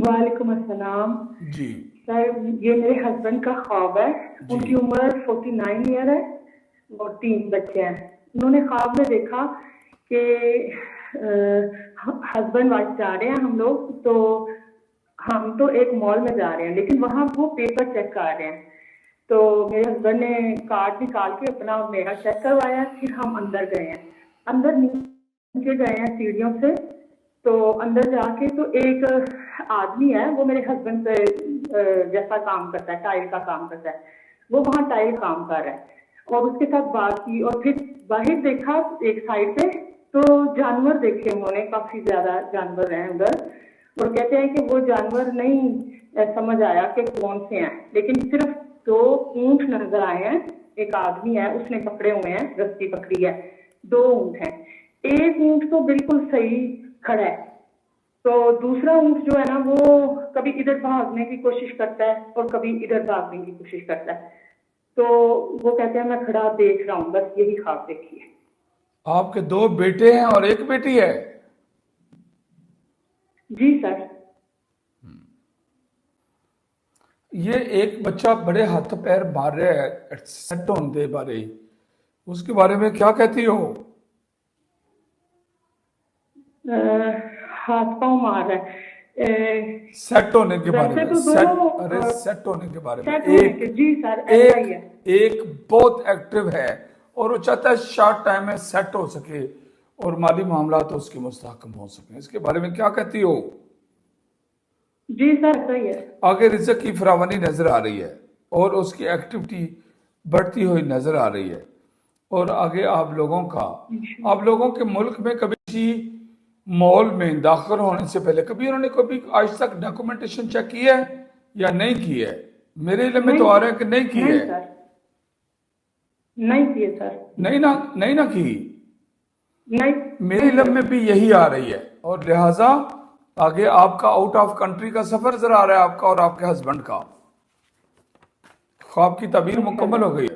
वालेकुम अस्सलाम। जी। सर, ये मेरे हस्बैंड का ख्वाब है। जी। उनकी उम्र 49 ईयर है और 3 बच्चे हैं। उन्होंने ख्वाब में देखा कि हस्बैंड वाइफ जा रहे हैं हम लोग, तो हम तो एक मॉल में जा रहे हैं, लेकिन वहां वो पेपर चेक कर रहे हैं। तो मेरे हस्बैंड ने कार्ड निकाल के अपना मेरा चेक करवाया, फिर हम अंदर गए हैं। अंदर नीचे गए हैं सीढ़ियों से। तो अंदर जाके तो एक आदमी है, वो मेरे हस्बैंड से जैसा काम करता है, टाइल का काम करता है। वो वहाँ टाइल काम कर रहा है और उसके साथ बात की और फिर बाहर देखा एक साइड पे। तो जानवर देखे उन्होंने, काफी ज्यादा जानवर हैं उधर। और कहते हैं कि वो जानवर नहीं समझ आया कि कौन से हैं, लेकिन सिर्फ 2 ऊंट नजर आए हैं। एक आदमी है, उसने पकड़े हुए हैं, रस्सी पकड़ी है। 2 ऊंट हैं। एक ऊंट तो बिल्कुल सही खड़ा है, तो दूसरा ऊंट जो है ना, वो कभी इधर भागने की कोशिश करता है और कभी इधर भागने की कोशिश करता है। तो वो कहते हैं मैं खड़ा देख रहा हूँ, बस यही ख्वाब देखी है। आपके दो बेटे हैं और एक बेटी है? जी सर। ये एक बच्चा बड़े हाथ पैर मार रहा है सेट होने दे बारे, उसके बारे में क्या कहती हो? अ, हाथ पांव मार रहा है। सेट होने के बारे वैसे में, तो सेट, अरे दोनों सेट होने के बारे में। सेट होने एक के, जी सर, ऐसा ही है। एक एक बहुत एक्टिव है और वो चाहता है शॉर्ट टाइम में सेट हो सके और माली मामला तो उसके मुस्तहकम हो सके। इसके बारे में क्या कहती हो? जी सर, ऐसा ही है। आगे रिजक की फरावानी नजर आ रही है और उसकी एक्टिविटी बढ़ती हुई नजर आ रही है। और आगे आप लोगों के मुल्क में कभी किसी मॉल में दाखिल होने से पहले कभी उन्होंने कभी आज तक डॉक्यूमेंटेशन चेक की है या नहीं की है? मेरे इल्म में तो नहीं आ रहा है कि नहीं की नहीं है। सर, नहीं किए सर। नहीं ना की। नहीं मेरे नहीं इल्म सर। में भी यही आ रही है और लिहाजा आगे आपका आउट ऑफ कंट्री का सफर नजर आ रहा है, आपका और आपके हस्बैंड का। ख्वाब की ताबीर माशाल्लाह। मुकम्मल हो गई है।